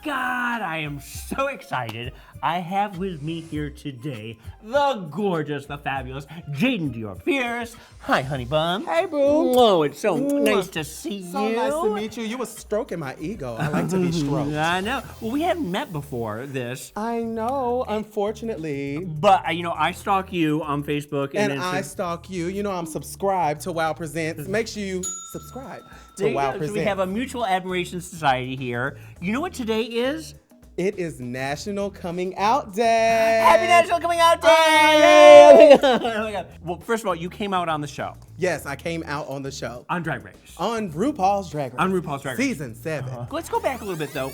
God, I am so excited. I have with me here today the gorgeous, the fabulous Jaidynn Diore Fierce. Hi, honey bun. Hey, boo. Oh, it's so nice to see So you. nice to meet you. You were stroking my ego. I like to be stroked. I know. Well, we haven't met before this. I know, unfortunately. But, I stalk you on Facebook. And I stalk you. You know I'm subscribed to Wow Presents. Make sure you subscribe to Wow Presents. So we have a mutual admiration society here. You know what today is? It is National Coming Out Day. Happy National Coming Out Day! Oh my God. Well, first of all, you came out on the show. Yes, I came out on the show. On Drag Race. On RuPaul's Drag Race. On RuPaul's Drag Race. Season 7. Let's go back a little bit though.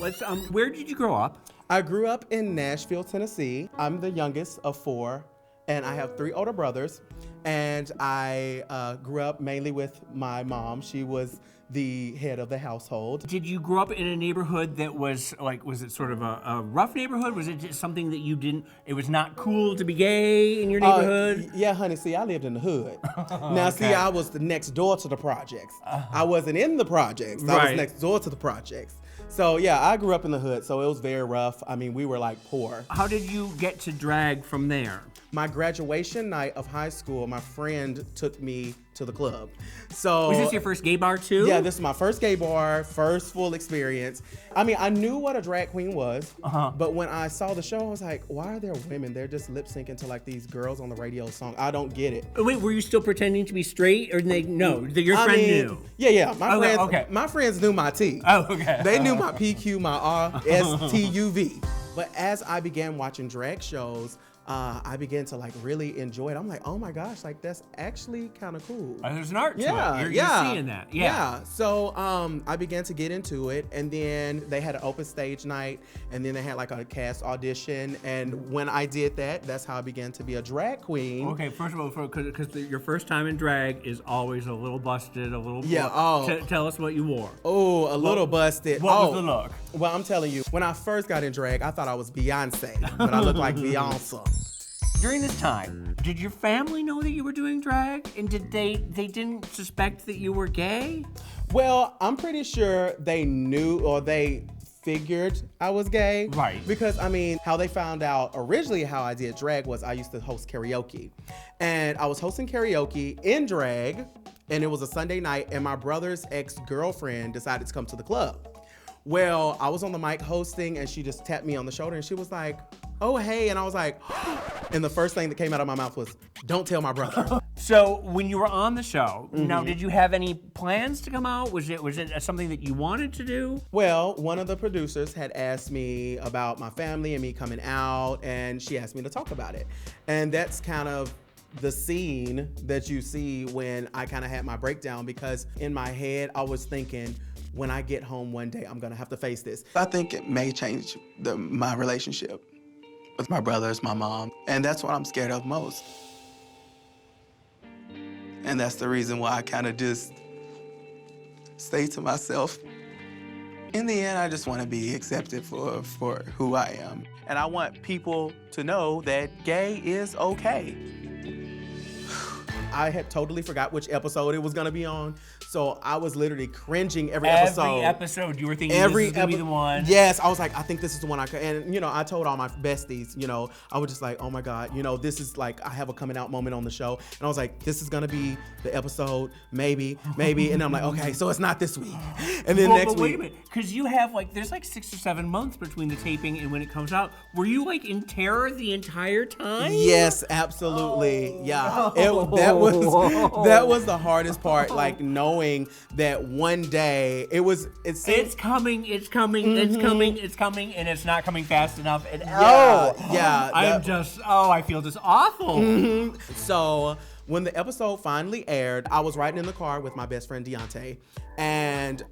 Where did you grow up? I grew up in Nashville, Tennessee. I'm the youngest of 4, and I have 3 older brothers. And I grew up mainly with my mom. She was the head of the household. Did you grow up in a neighborhood that was it sort of a rough neighborhood? Was it just something that it was not cool to be gay in your neighborhood? Yeah, honey, see, I lived in the hood. Now, see, I was the next door to the projects. I wasn't in the projects. I was next door to the projects. So, yeah, I grew up in the hood, so it was very rough. I mean, we were like poor. How did you get to drag from there? My graduation night of high school, my friend took me to the club. So was this your first gay bar too? Yeah, this is my first gay bar, first full experience. I mean, I knew what a drag queen was, but when I saw the show, I was like, why are there women? They're just lip syncing to like these girls on the radio song. I don't get it. Wait, were you still pretending to be straight, or your friend knew? Yeah. My friends knew my T. Oh, okay. They knew my PQ, my R, S, T, U, V. But as I began watching drag shows, I began to like really enjoy it. I'm like, oh my gosh, like that's actually kind of cool. There's an art to it. You're seeing that. Yeah. So I began to get into it, and then they had an open stage night, and then they had like a cast audition. And when I did that, that's how I began to be a drag queen. Okay, first of all, because your first time in drag is always a little busted, a little. Tell us what you wore. Oh, a little busted. What was the look? Well, I'm telling you, when I first got in drag, I thought I was Beyonce, but I looked like Beyonce. During this time, did your family know that you were doing drag? And did they didn't suspect that you were gay? Well, I'm pretty sure they knew, or they figured I was gay. Right. Because, I mean, how they found out originally how I did drag was I used to host karaoke. And I was hosting karaoke in drag, and it was a Sunday night, and my brother's ex-girlfriend decided to come to the club. Well, I was on the mic hosting, and she just tapped me on the shoulder, and she was like, oh, hey. And I was like, and the first thing that came out of my mouth was, don't tell my brother. So when you were on the show, now did you have any plans to come out? Was it something that you wanted to do? Well, one of the producers had asked me about my family and me coming out, and she asked me to talk about it. And that's kind of the scene that you see when I kind of had my breakdown, because in my head, I was thinking, when I get home one day, I'm gonna have to face this. I think it may change my relationship with my brothers, my mom, and that's what I'm scared of most. And that's the reason why I kind of just stay to myself. In the end, I just want to be accepted for who I am. And I want people to know that gay is okay. I had totally forgot which episode it was gonna be on, so I was literally cringing every episode. Every episode, you were thinking this is gonna be the one. Yes, I was like, I think this is the one I could. And I told all my besties, I was just like, oh my God, this is like, I have a coming out moment on the show, and I was like, this is gonna be the episode, maybe, and I'm like, okay, so it's not this week, and then next week. Wait a minute, because you have there's 6 or 7 months between the taping and when it comes out. Were you in terror the entire time? Yes, absolutely. Yeah, that was the hardest part, knowing that one day it's coming, and it's not coming fast enough. And I feel just awful. So when the episode finally aired, I was riding in the car with my best friend Deontay, and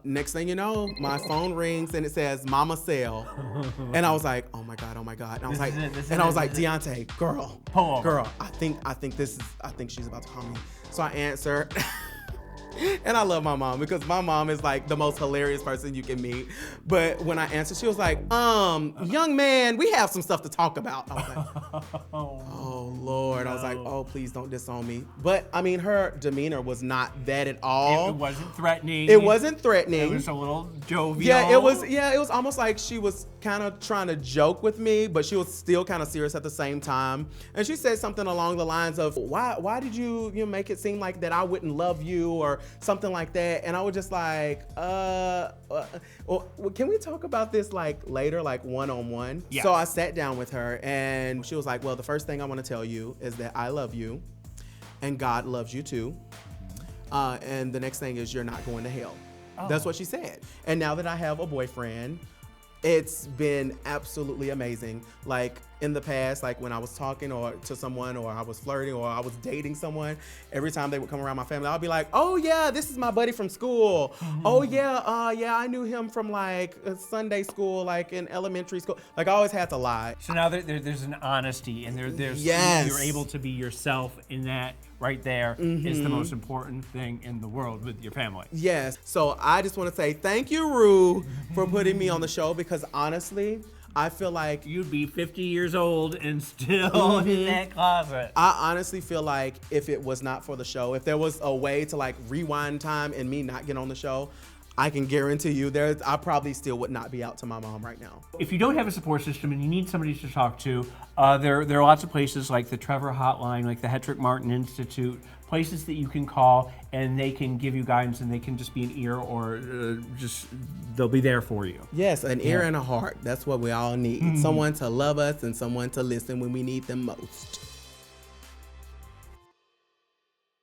next thing you know, my phone rings and it says Mama Cell, and I was like, oh my God, and I was like, Deontay, girl, I think she's about to call me. So I answer. And I love my mom, because my mom is the most hilarious person you can meet. But when I answered, she was like, young man, we have some stuff to talk about. I was like, oh Oh Lord, I was like, oh, please don't disown me. But I mean, her demeanor was not that at all. It wasn't threatening. It wasn't threatening. It was a little jovial. Yeah, it was. Yeah, it was almost like she was kind of trying to joke with me, but she was still kind of serious at the same time. And she said something along the lines of, "Why did you make it seem like that I wouldn't love you or something like that?" And I was just like, well, can we talk about this like later, like one-on-one? Yeah. So I sat down with her, and she was like, "Well, the first thing I want to tell you is that I love you, and God loves you too. And the next thing is you're not going to hell." Oh. That's what she said. And now that I have a boyfriend, it's been absolutely amazing. Like in the past, like when I was talking or to someone, or I was flirting, or I was dating someone, every time they would come around my family, I'll be like, "Oh yeah, this is my buddy from school. Oh yeah, yeah, I knew him from like Sunday school, like in elementary school." Like I always had to lie. So now there's an honesty, and there's Yes. you're able to be yourself in that. Right there is the most important thing in the world with your family. Yes. So I just want to say thank you, Ru, for putting me on the show, because honestly, I feel like You'd be 50 years old and still in that closet. I honestly feel like if it was not for the show, if there was a way to like rewind time and me not get on the show, I can guarantee you I probably still would not be out to my mom right now. If you don't have a support system and you need somebody to talk to, there are lots of places like the Trevor Hotline, like the Hedrick Martin Institute, places that you can call and they can give you guidance, and they can just be an ear, or they'll be there for you. Yes, an ear and a heart. That's what we all need. Someone to love us and someone to listen when we need them most.